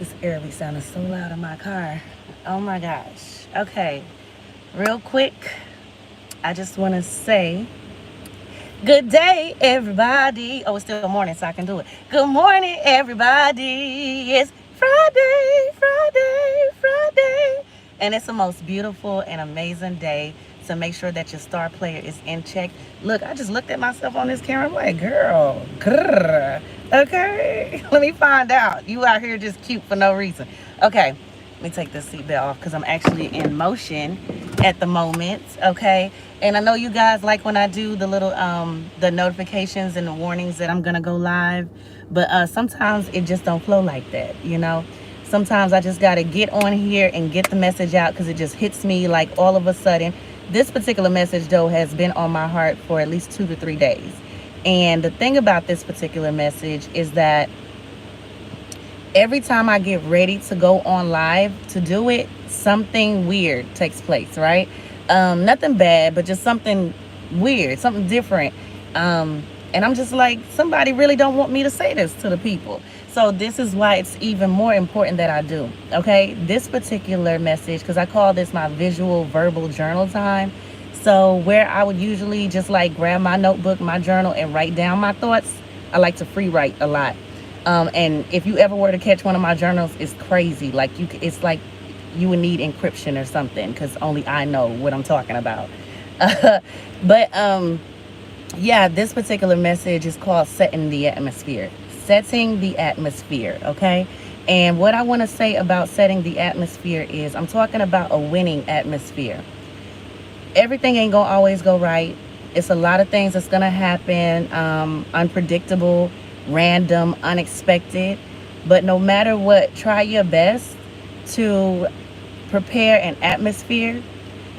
This air be sounding so loud in my car. Oh my gosh. Okay, real quick, I just want to say good day, everybody. Oh, it's still morning, so I can do it. Good morning, everybody. It's Friday, Friday, Friday. And it's the most beautiful and amazing day. So make sure that your star player is in check. Look, I just looked at myself on this camera. I'm like, girl, grrr, okay. Let me find out. You out here just cute for no reason. Okay, let me take this seatbelt off because I'm actually in motion at the moment. Okay, and I know you guys like when I do the little the notifications and the warnings that I'm gonna go live, but sometimes it just don't flow like that, you know. Sometimes I just gotta get on here and get the message out because it just hits me like all of a sudden. This particular message though has been on my heart for at least 2 to 3 days, and the thing about this particular message is that every time I get ready to go on live to do it, something weird takes place, right? Nothing bad, but just something weird, something different. And I'm just like, somebody really don't want me to say this to the people. So this is why it's even more important that I do, okay? This particular message, because I call this my visual verbal journal time. So where I would usually just like grab my notebook, my journal, and write down my thoughts, I like to free write a lot. And if you ever were to catch one of my journals, it's crazy. Like it's like you would need encryption or something because only I know what I'm talking about. But yeah, this particular message is called setting the atmosphere. Setting the atmosphere, okay? And what I want to say about setting the atmosphere is I'm talking about a winning atmosphere. Everything ain't gonna always go right. It's a lot of things that's gonna happen, unpredictable, random, unexpected. But no matter what, try your best to prepare an atmosphere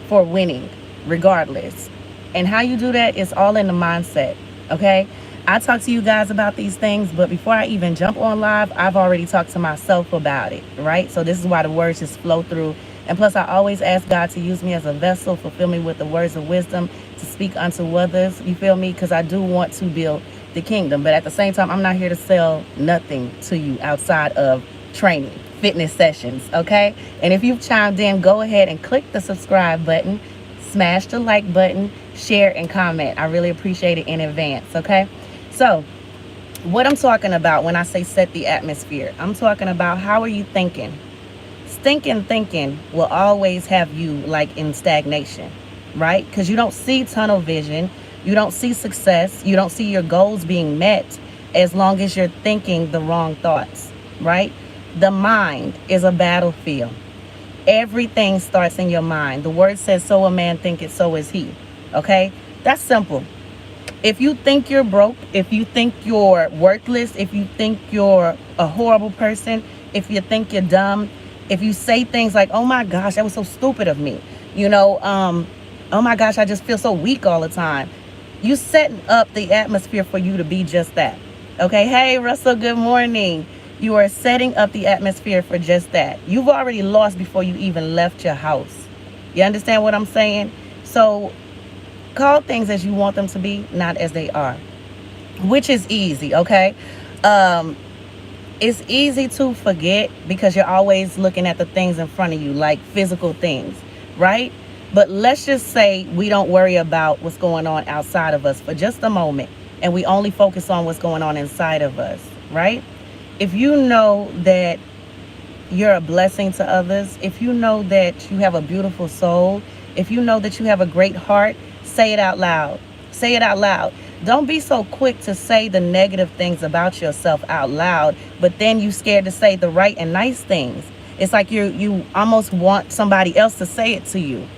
for winning, regardless. And how you do that is all in the mindset, okay? I talk to you guys about these things, but before I even jump on live, I've already talked to myself about it, right? So this is why the words just flow through. And plus, I always ask God to use me as a vessel, fulfill me with the words of wisdom to speak unto others, you feel me? Because I do want to build the kingdom. But at the same time, I'm not here to sell nothing to you outside of training, fitness sessions, okay? And if you've chimed in, go ahead and click the subscribe button, smash the like button, share and comment. I really appreciate it in advance, okay? So what I'm talking about when I say set the atmosphere, I'm talking about how are you thinking? Stinking thinking will always have you like in stagnation, right? Because you don't see tunnel vision, you don't see success, you don't see your goals being met as long as you're thinking the wrong thoughts, right? The mind is a battlefield. Everything starts in your mind. The word says, so a man thinketh, so is he. Okay? That's simple. If you think you're broke, if you think you're worthless, if you think you're a horrible person, if you think you're dumb, if you say things like, oh my gosh, that was so stupid of me, you know, oh my gosh, I just feel so weak all the time. You setting up the atmosphere for you to be just that. Okay? Hey, Russell, good morning. You are setting up the atmosphere for just that. You've already lost before you even left your house. You understand what I'm saying? So call things as you want them to be, not as they are, which is easy, okay? It's easy to forget because you're always looking at the things in front of you, like physical things, right? But let's just say we don't worry about what's going on outside of us for just a moment, and we only focus on what's going on inside of us, right? If you know that you're a blessing to others, if you know that you have a beautiful soul, if you know that you have a great heart, say it out loud. Say it out loud. Don't be so quick to say the negative things about yourself out loud, but then you scared to say the right and nice things. It's like you almost want somebody else to say it to you.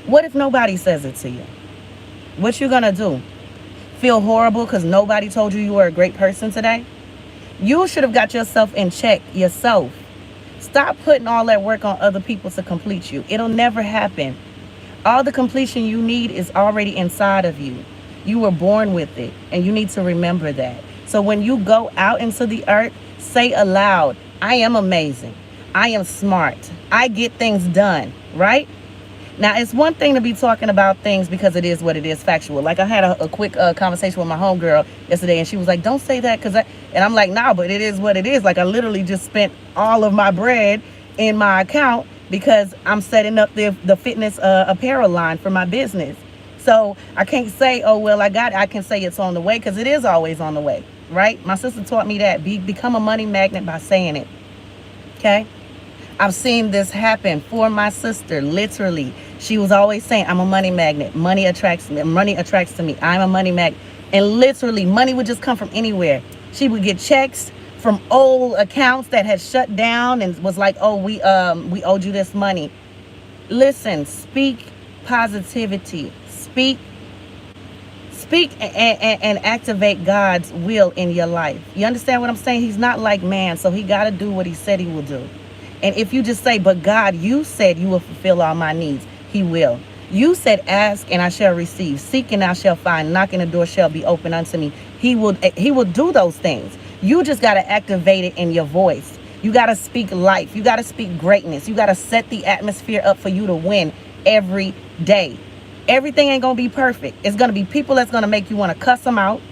What if nobody says it to you? What you gonna do? Feel horrible because nobody told you you were a great person today? You should have got yourself in check yourself. Stop putting all that work on other people to complete you. It'll never happen. All the completion you need is already inside of you. You were born with it, and you need to remember that. So when you go out into the earth, say aloud, I am amazing. I am smart. I get things done, right? Now, it's one thing to be talking about things because it is what it is, factual. Like I had a quick conversation with my homegirl yesterday, and she was like, "Don't say that," and I'm like, "Nah, but it is what it is." Like I literally just spent all of my bread in my account because I'm setting up the fitness apparel line for my business. So I can't say, "Oh well, I got it." I can say it's on the way because it is always on the way, right? My sister taught me that become a money magnet by saying it. Okay. I've seen this happen for my sister. Literally, she was always saying, "I'm a money magnet. Money attracts me. Money attracts to me. I'm a money magnet." And literally, money would just come from anywhere. She would get checks from old accounts that had shut down and was like, "Oh, we owed you this money." Listen, speak positivity. Speak and activate God's will in your life. You understand what I'm saying? He's not like man, so he got to do what he said he will do. And if you just say, "But God, you said you will fulfill all my needs," he will. You said, "Ask and I shall receive. Seek and I shall find. Knock and the door shall be open unto me." He will do those things. You just got to activate it in your voice. You got to speak life. You got to speak greatness. You got to set the atmosphere up for you to win every day. Everything ain't going to be perfect. It's going to be people that's going to make you want to cuss them out.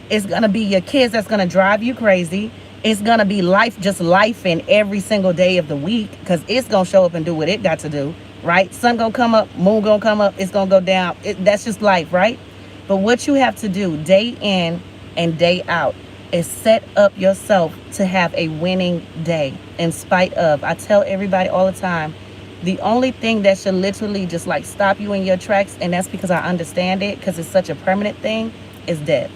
It's going to be your kids that's going to drive you crazy. It's going to be life, just life in every single day of the week, because it's going to show up and do what it got to do, right? Sun going to come up, moon going to come up, it's going to go down. That's just life, right? But what you have to do day in and day out is set up yourself to have a winning day in spite of. I tell everybody all the time, the only thing that should literally just like stop you in your tracks, and that's because I understand it, because it's such a permanent thing, is death.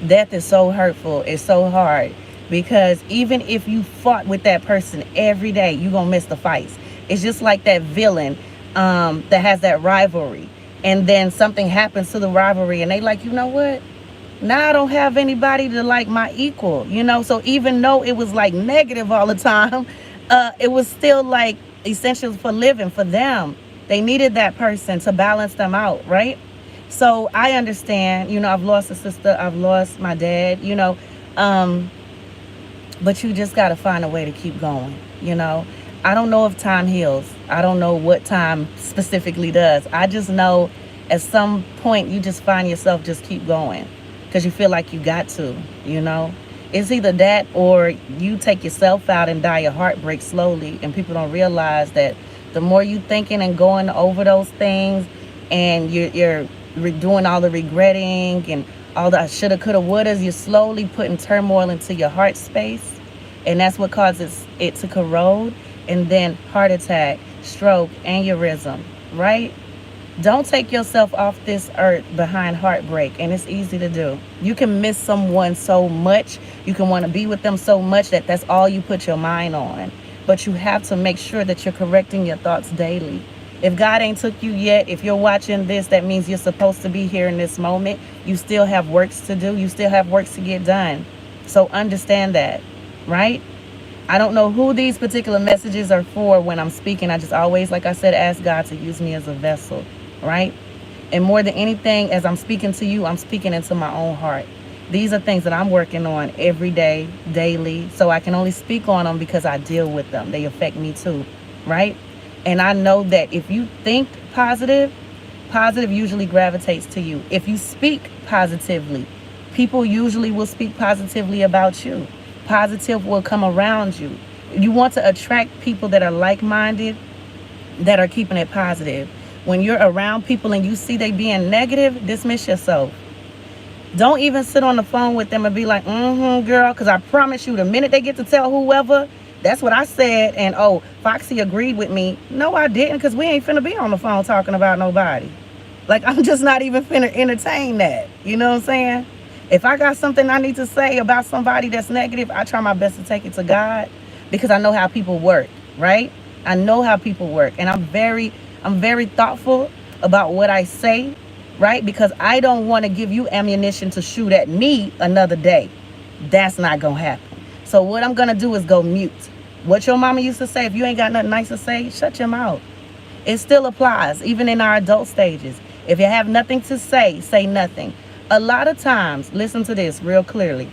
Death is so hurtful. It's so hard because even if you fought with that person every day, you're going to miss the fights. It's just like that villain that has that rivalry. And then something happens to the rivalry and they like, "You know what? Now I don't have anybody to like my equal," you know? So even though it was like negative all the time, it was still like essential for living for them. They needed that person to balance them out, right? So I understand, I've lost a sister, I've lost my dad, but you just got to find a way to keep going, I don't know if time heals. I don't know what time specifically does. I just know at some point you just find yourself just keep going because you feel like you got to, It's either that or you take yourself out and die of heartbreak slowly, and people don't realize that the more you thinking and going over those things and you're doing all the regretting and all the shoulda, coulda, wouldas, you're slowly putting turmoil into your heart space, and that's what causes it to corrode, and then heart attack, stroke, aneurysm, right? Don't take yourself off this earth behind heartbreak, and it's easy to do. You can miss someone so much, you can want to be with them so much that that's all you put your mind on, but you have to make sure that you're correcting your thoughts daily. If God ain't took you yet, if you're watching this, that means you're supposed to be here in this moment. You still have works to do. You still have works to get done. So understand that, right? I don't know who these particular messages are for when I'm speaking. I just always, like I said, ask God to use me as a vessel, right? And more than anything, as I'm speaking to you, I'm speaking into my own heart. These are things that I'm working on every day, daily. So I can only speak on them because I deal with them. They affect me too, right? And I know that if you think positive, positive usually gravitates to you. If you speak positively, people usually will speak positively about you. Positive will come around you. You want to attract people that are like-minded, that are keeping it positive. When you're around people and you see they being negative, dismiss yourself. Don't even sit on the phone with them and be like, girl, because I promise you, the minute they get to tell whoever, that's what I said, and oh, Foxy agreed with me. No, I didn't, because we ain't finna be on the phone talking about nobody. Like, I'm just not even finna entertain that. You know what I'm saying? If I got something I need to say about somebody that's negative, I try my best to take it to God, because I know how people work, right? I know how people work, and I'm very thoughtful about what I say, right? Because I don't want to give you ammunition to shoot at me another day. That's not gonna happen. So what I'm going to do is go mute. What your mama used to say, if you ain't got nothing nice to say, shut your mouth. It still applies, even in our adult stages. If you have nothing to say, say nothing. A lot of times, listen to this real clearly.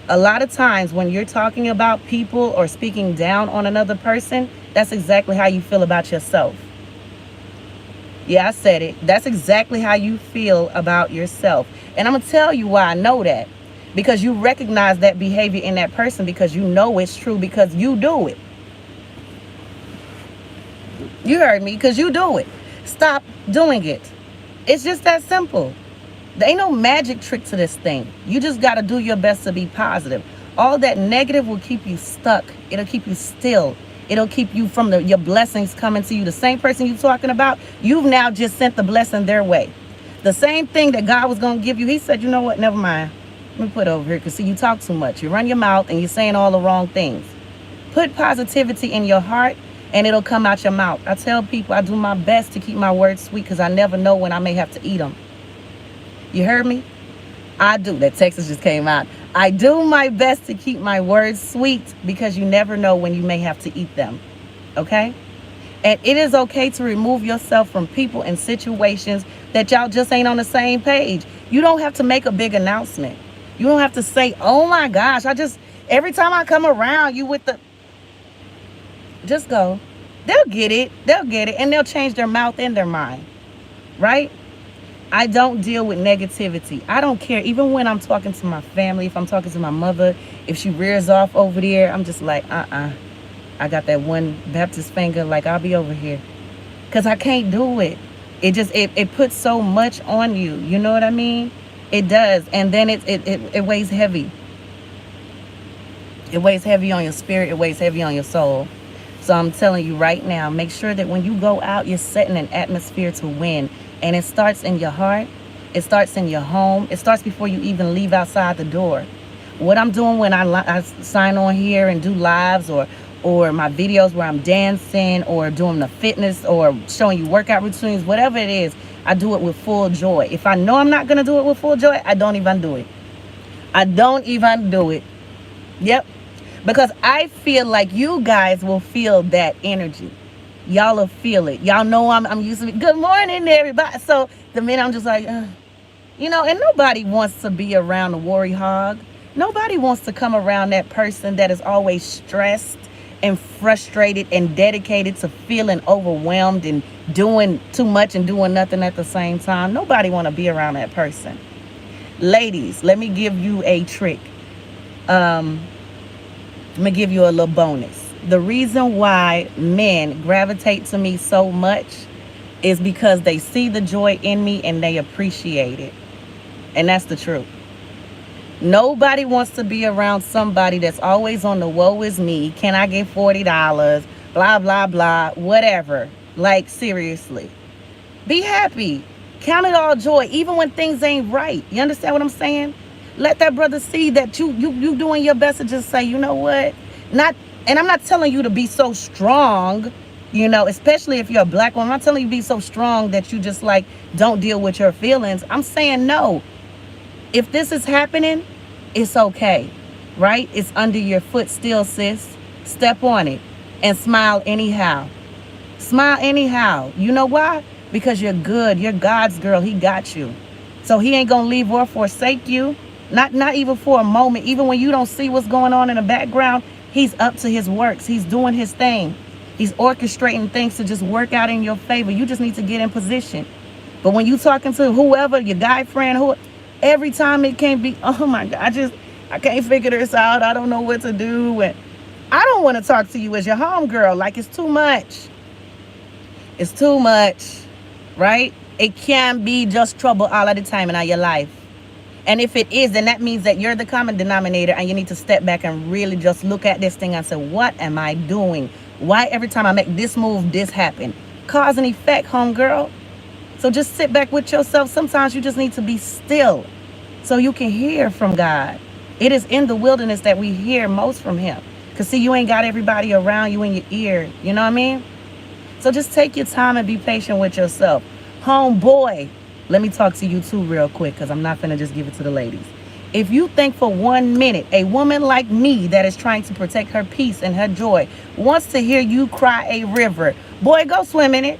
A lot of times when you're talking about people or speaking down on another person, that's exactly how you feel about yourself. Yeah, I said it. That's exactly how you feel about yourself. And I'm going to tell you why I know that. Because you recognize that behavior in that person, because you know it's true, because you do it. You heard me, because you do it. Stop doing it. It's just that simple. There ain't no magic trick to this thing. You just got to do your best to be positive. All that negative will keep you stuck. It'll keep you still. It'll keep you from your blessings coming to you. The same person you're talking about, you've now just sent the blessing their way. The same thing that God was going to give you, he said, you know what, never mind. Let me put it over here, because see, you talk too much. You run your mouth and you're saying all the wrong things. Put positivity in your heart and it'll come out your mouth. I tell people I do my best to keep my words sweet, because I never know when I may have to eat them. You heard me? I do. That Texas just came out. I do my best to keep my words sweet, because you never know when you may have to eat them. Okay? And it is okay to remove yourself from people and situations that y'all just ain't on the same page. You don't have to make a big announcement. You don't have to say, oh my gosh, every time I come around you with the, just go. They'll get it. They'll get it. And they'll change their mouth and their mind. Right? I don't deal with negativity. I don't care. Even when I'm talking to my family, if I'm talking to my mother, if she rears off over there, I'm just like, I got that one Baptist finger, like, I'll be over here. Because I can't do it. It puts so much on you. You know what I mean? It does. And then it weighs heavy. It weighs heavy on your spirit. It weighs heavy on your soul. So I'm telling you right now, make sure that when you go out, you're setting an atmosphere to win. And it starts in your heart. It starts in your home. It starts before you even leave outside the door. What I'm doing when I sign on here and do lives or my videos where I'm dancing or doing the fitness or showing you workout routines, whatever it is, I do it with full joy. If I know I'm not going to do it with full joy, I don't even do it. I don't even do it. Yep. Because I feel like you guys will feel that energy. Y'all will feel it. Y'all know I'm used to it. Good morning, everybody. So the minute I'm just like, and nobody wants to be around a worry hog. Nobody wants to come around that person that is always stressed and frustrated and dedicated to feeling overwhelmed and doing too much and doing nothing at the same time. Nobody want to be around that person. Ladies, let me give you a trick. Let me give you a little bonus. The reason why men gravitate to me so much is because they see the joy in me and they appreciate it. And that's the truth. Nobody wants to be around somebody that's always on the woe is me. Can I get $40? Blah, blah, blah, whatever. Like, seriously. Be happy. Count it all joy, even when things ain't right. You understand what I'm saying? Let that brother see that you doing your best to just say, you know what? And I'm not telling you to be so strong, especially if you're a black woman. I'm not telling you to be so strong that you just like don't deal with your feelings. I'm saying no. If this is happening, it's okay, right? It's under your foot still, sis. Step on it and smile anyhow. Smile anyhow. You know why? Because you're good. You're God's girl. He got you. So he ain't going to leave or forsake you. Not even for a moment. Even when you don't see what's going on in the background, he's up to his works. He's doing his thing. He's orchestrating things to just work out in your favor. You just need to get in position. But when you talking to whoever, your guy friend, every time it can't be, oh my God, I can't figure this out. I don't know what to do. And I don't want to talk to you as your homegirl. Like, it's too much. It's too much, right? It can't be just trouble all of the time in your life. And if it is, then that means that you're the common denominator and you need to step back and really just look at this thing and say, what am I doing? Why every time I make this move, this happen? Cause and effect, homegirl. So just sit back with yourself. Sometimes you just need to be still so you can hear from God. It is in the wilderness that we hear most from him. Because see, you ain't got everybody around you in your ear. You know what I mean? So just take your time and be patient with yourself. Homeboy, let me talk to you too real quick, because I'm not going to just give it to the ladies. If you think for 1 minute a woman like me that is trying to protect her peace and her joy wants to hear you cry a river, boy, go swim in it.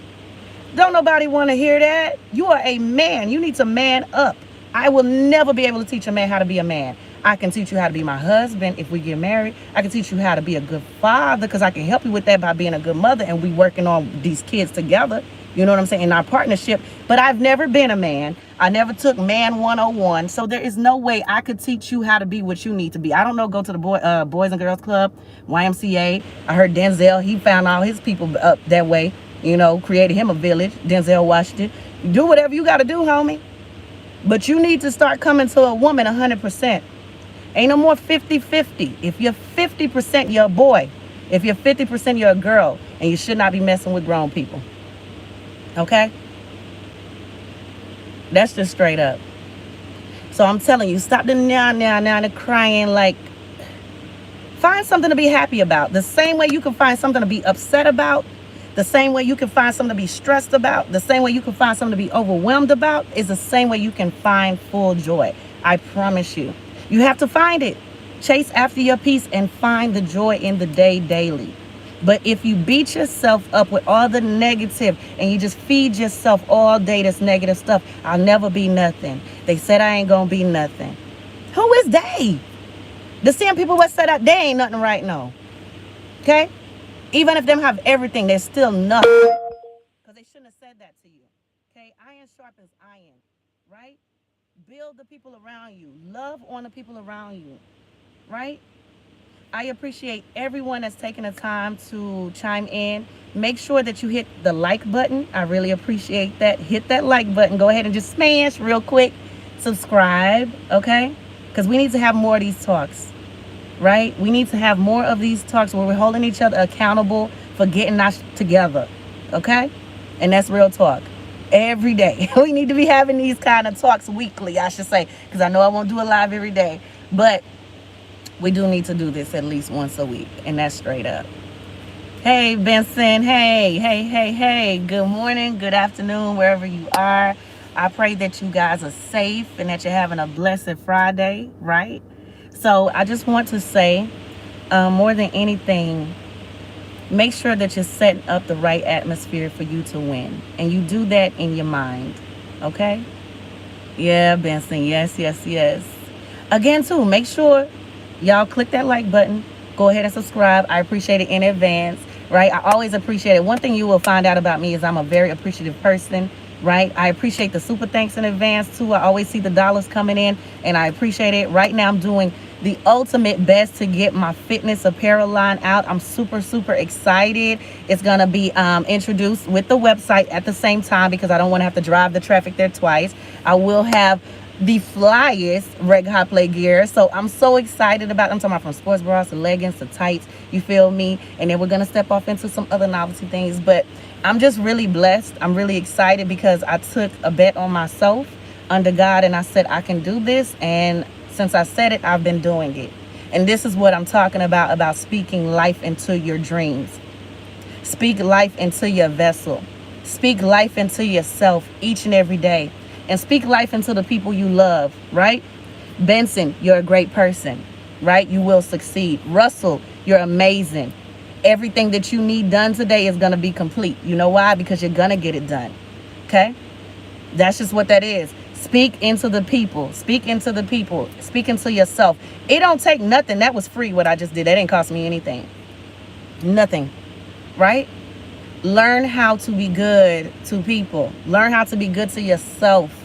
Don't nobody want to hear that. You are a man. You need to man up. I will never be able to teach a man how to be a man. I can teach you how to be my husband if we get married. I can teach you how to be a good father because I can help you with that by being a good mother, and we working on these kids together. You know what I'm saying? In our partnership. But I've never been a man. I never took man 101. So there is no way I could teach you how to be what you need to be. I don't know. Go to the Boys and Girls Club, YMCA. I heard Denzel, he found all his people up that way. You know, created him a village. Denzel Washington. Do whatever you got to do, homie. But you need to start coming to a woman 100%. Ain't no more 50-50. If you're 50%, you're a boy. If you're 50%, you're a girl. And you should not be messing with grown people. Okay? That's just straight up. So I'm telling you, stop the now, the crying. Like, find something to be happy about. The same way you can find something to be upset about, the same way you can find something to be stressed about, the same way you can find something to be overwhelmed about is the same way you can find full joy. I promise you. You have to find it. Chase after your peace and find the joy in the day daily. But if you beat yourself up with all the negative and you just feed yourself all day this negative stuff, I'll never be nothing. They said I ain't gonna be nothing. Who is they? The same people that said that they ain't nothing right now. Okay? Even if them have everything, they're still nothing. Because they shouldn't have said that to you. Okay? Iron sharpens iron. Right? Build the people around you. Love on the people around you. Right? I appreciate everyone that's taking the time to chime in. Make sure that you hit the like button. I really appreciate that. Hit that like button. Go ahead and just smash real quick. Subscribe, okay? Because we need to have more of these talks, right? We need to have more of these talks where we're holding each other accountable for getting us together, okay? And that's real talk. Every day. We need to be having these kind of talks weekly, I should say, because I know I won't do a live every day. But we do need to do this at least once a week, and that's straight up. Hey, Benson. Hey. Good morning, good afternoon, wherever you are. I pray that you guys are safe and that you're having a blessed Friday, right? So I just want to say, more than anything, make sure that you're setting up the right atmosphere for you to win. And you do that in your mind, okay? Yeah, Benson, yes. Again, too, make sure y'all click that like button. Go ahead and subscribe. I appreciate it in advance, right? I always appreciate it. One thing you will find out about me is I'm a very appreciative person, right? I appreciate the super thanks in advance, too. I always see the dollars coming in, and I appreciate it. Right now, I'm doing the ultimate best to get my fitness apparel line out. I'm super excited. It's going to be introduced with the website at the same time because I don't want to have to drive the traffic there twice. I will have the flyest REGHOPLÉT gear. So I'm so excited about it. I'm talking about from sports bras to leggings to tights. You feel me? And then we're going to step off into some other novelty things. But I'm just really blessed. I'm really excited because I took a bet on myself under God and I said I can do this. And since I said it, I've been doing it. And this is what I'm talking about speaking life into your dreams. Speak life into your vessel. Speak life into yourself each and every day. And speak life into the people you love, right? Benson, you're a great person, right? You will succeed. Russell, you're amazing. Everything that you need done today is going to be complete. You know why? Because you're going to get it done, okay? That's just what that is. Speak into the people. Speak into the people. Speak into yourself. It don't take nothing. That was free what I just did. That didn't cost me anything. Nothing, right? Learn how to be good to people. Learn how to be good to yourself.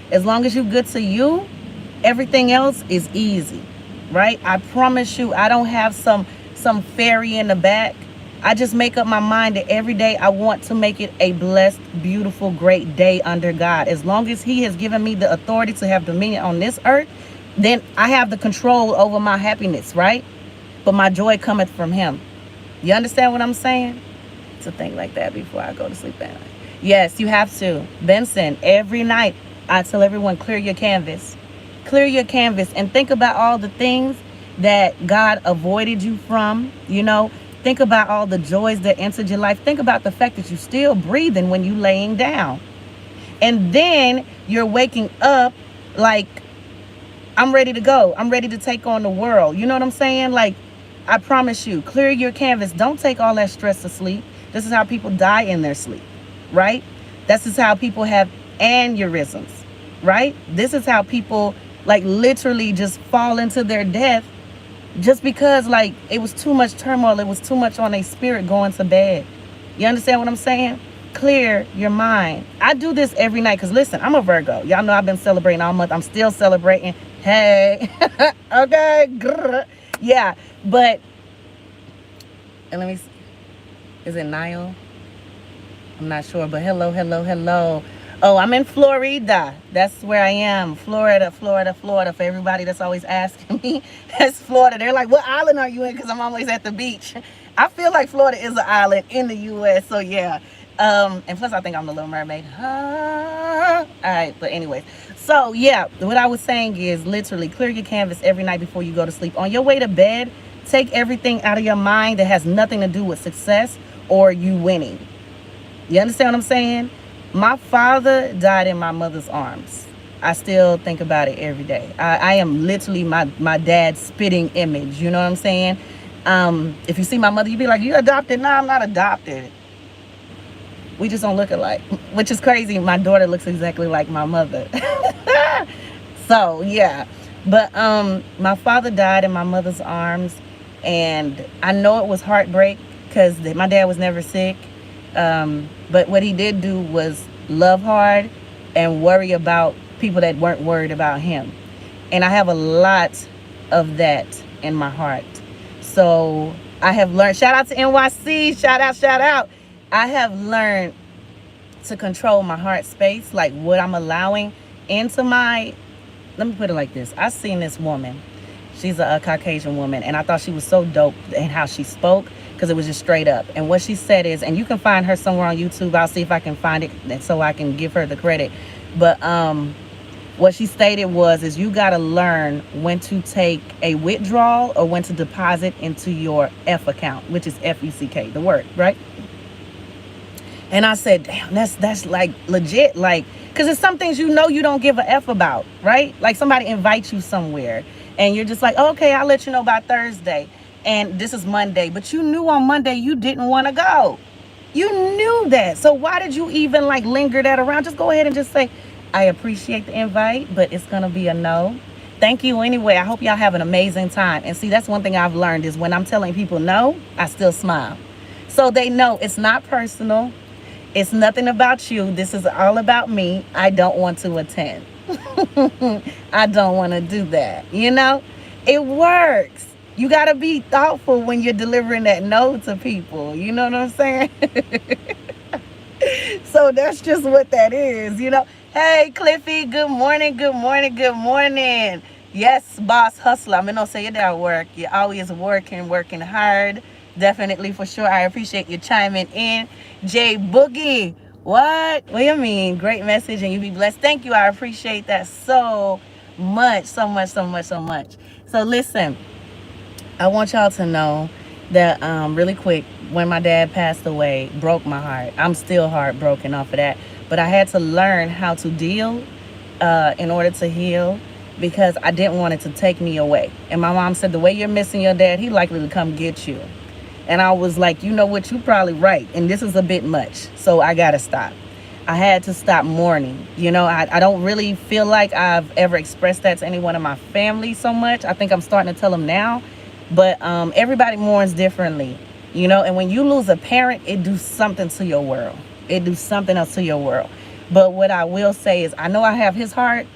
As long as you're good to you, everything else is easy, right? I promise you, I don't have some fairy in the back. I just make up my mind that every day I want to make it a blessed, beautiful, great day under God. As long as He has given me the authority to have dominion on this earth, then I have the control over my happiness, right? But my joy cometh from Him. You understand what I'm saying? To think like that before I go to sleep at night. Yes, you have to. Benson, every night I tell everyone, clear your canvas. Clear your canvas and think about all the things that God avoided you from, you know. Think about all the joys that entered your life. Think about the fact that you're still breathing when you're laying down. And then you're waking up like, I'm ready to go. I'm ready to take on the world. You know what I'm saying? Like, I promise you, clear your canvas. Don't take all that stress to sleep. This is how people die in their sleep, right? This is how people have aneurysms, right? This is how people like literally just fall into their death just because like it was too much turmoil, it was too much on their spirit going to bed. You understand what I'm saying? Clear your mind. I do this every night because listen, I'm a Virgo. Y'all know I've been celebrating all month. I'm still celebrating. Hey. Okay. Grr. Yeah. But and let me see. Is it Nile? I'm not sure, but hello, hello, hello. Oh, I'm in Florida. That's where I am. Florida, Florida, Florida. For everybody that's always asking me, that's Florida. They're like, what island are you in? Because I'm always at the beach. I feel like Florida is an island in the U.S. So, yeah. And plus, I think I'm the Little Mermaid. All right. But anyways. So, yeah. What I was saying is literally clear your canvas every night before you go to sleep. On your way to bed, take everything out of your mind that has nothing to do with success or you winning. You understand what I'm saying? My father died in my mother's arms. I still think about it every day. I am literally my dad's spitting image. You know what I'm saying? If you see my mother, you'd be like, you adopted? No, I'm not adopted. We just don't look alike, which is crazy. My daughter looks exactly like my mother. So, yeah. But my father died in my mother's arms. And I know it was heartbreak because my dad was never sick. But what he did do was love hard and worry about people that weren't worried about him. And I have a lot of that in my heart. So I have learned, shout out to NYC, shout out. I have learned to control my heart space, like what I'm allowing into my, let me put it like this. I seen this woman. She's a Caucasian woman, and I thought she was so dope in how she spoke because it was just straight up. And what she said is, and you can find her somewhere on YouTube. I'll see if I can find it so I can give her the credit. But what she stated is you got to learn when to take a withdrawal or when to deposit into your F account, which is F-U-C-K, the word, right? And I said, damn, that's like legit, like, because it's some things you don't give a F about, right? Like somebody invites you somewhere and you're just like, oh, okay, I'll let you know by Thursday. And this is Monday, but you knew on Monday you didn't want to go. You knew that. So why did you even like linger that around? Just go ahead and just say, I appreciate the invite, but it's going to be a no. Thank you anyway. I hope y'all have an amazing time. And see, that's one thing I've learned is when I'm telling people no, I still smile. So they know it's not personal. It's nothing about you. This is all about me. I don't want to attend. I don't want to do that. You know, it works. You got to be thoughtful when you're delivering that no to people. You know what I'm saying? So that's just what that is, you know. Hey, Cliffy, good morning, good morning, good morning. Yes, boss hustler. I'm going to say it at work. You're always working hard. Definitely, for sure. I appreciate you chiming in. Jay Boogie, what do you mean? Great message and you be blessed. Thank you. I appreciate that so much. So listen, I want y'all to know that really quick, when my dad passed away, broke my heart. I'm still heartbroken off of that. But I had to learn how to deal in order to heal because I didn't want it to take me away. And my mom said, the way you're missing your dad, he likely to come get you. And I was like, you know what, you're probably right. And this is a bit much. So I got to stop. I had to stop mourning. You know, I don't really feel like I've ever expressed that to anyone in my family so much. I think I'm starting to tell them now. But everybody mourns differently, you know. And when you lose a parent, it do something to your world. It do something else to your world. But what I will say is I know I have his heart.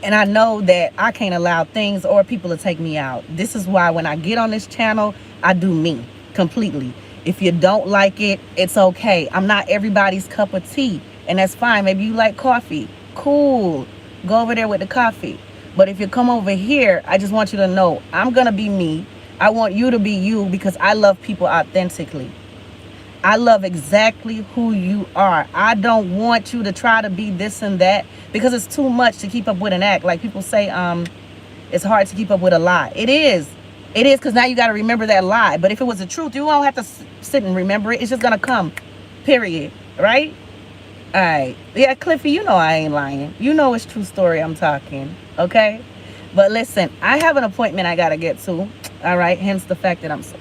And I know that I can't allow things or people to take me out. This is why when I get on this channel, I do me completely. If you don't like it, it's okay. I'm not everybody's cup of tea. And that's fine. Maybe you like coffee. Cool. Go over there with the coffee. But if you come over here, I just want you to know I'm going to be me. I want you to be you because I love people authentically. I love exactly who you are. I don't want you to try to be this and that because it's too much to keep up with an act. Like people say, it's hard to keep up with a lie. It is. It is because now you got to remember that lie. But if it was the truth, you won't have to sit and remember it. It's just going to come, period. Right? All right. Yeah, Cliffy, you know I ain't lying. You know it's true story I'm talking. Okay? But listen, I have an appointment I got to get to. All right? Hence the fact that I'm so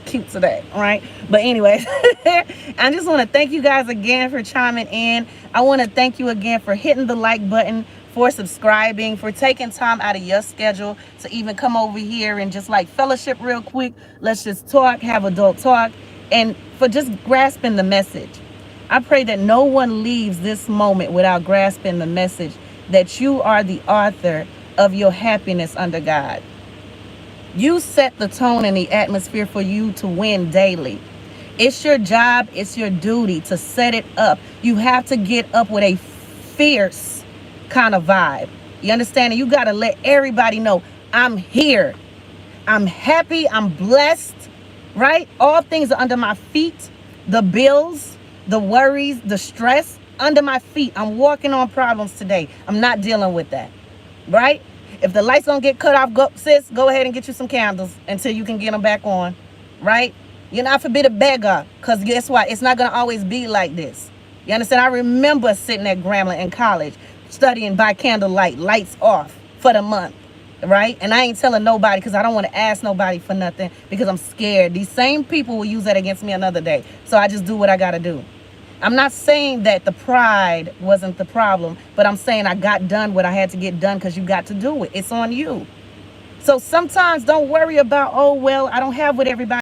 cute today. All right? But anyways, I just want to thank you guys again for chiming in. I want to thank you again for hitting the like button, for subscribing, for taking time out of your schedule to even come over here and just like fellowship real quick. Let's just talk, have adult talk, and for just grasping the message. I pray that no one leaves this moment without grasping the message that you are the author of your happiness under God. You set the tone and the atmosphere for you to win daily. It's your job, it's your duty to set it up. You have to get up with a fierce kind of vibe. You understand? And you got to let everybody know, I'm here. I'm happy. I'm blessed. Right? All things are under my feet. The bills, the worries, the stress, under my feet. I'm walking on problems today. I'm not dealing with that. Right? If the lights don't get cut off, go ahead and get you some candles until you can get them back on. Right? You're not forbid a beggar, because guess what? It's not going to always be like this. You understand? I remember sitting at Grambling in college, studying by candlelight, lights off for the month, right? And I ain't telling nobody because I don't want to ask nobody for nothing because I'm scared. These same people will use that against me another day. So I just do what I got to do. I'm not saying that the pride wasn't the problem, but I'm saying I got done what I had to get done because you got to do it. It's on you. So sometimes don't worry about, oh, well, I don't have what everybody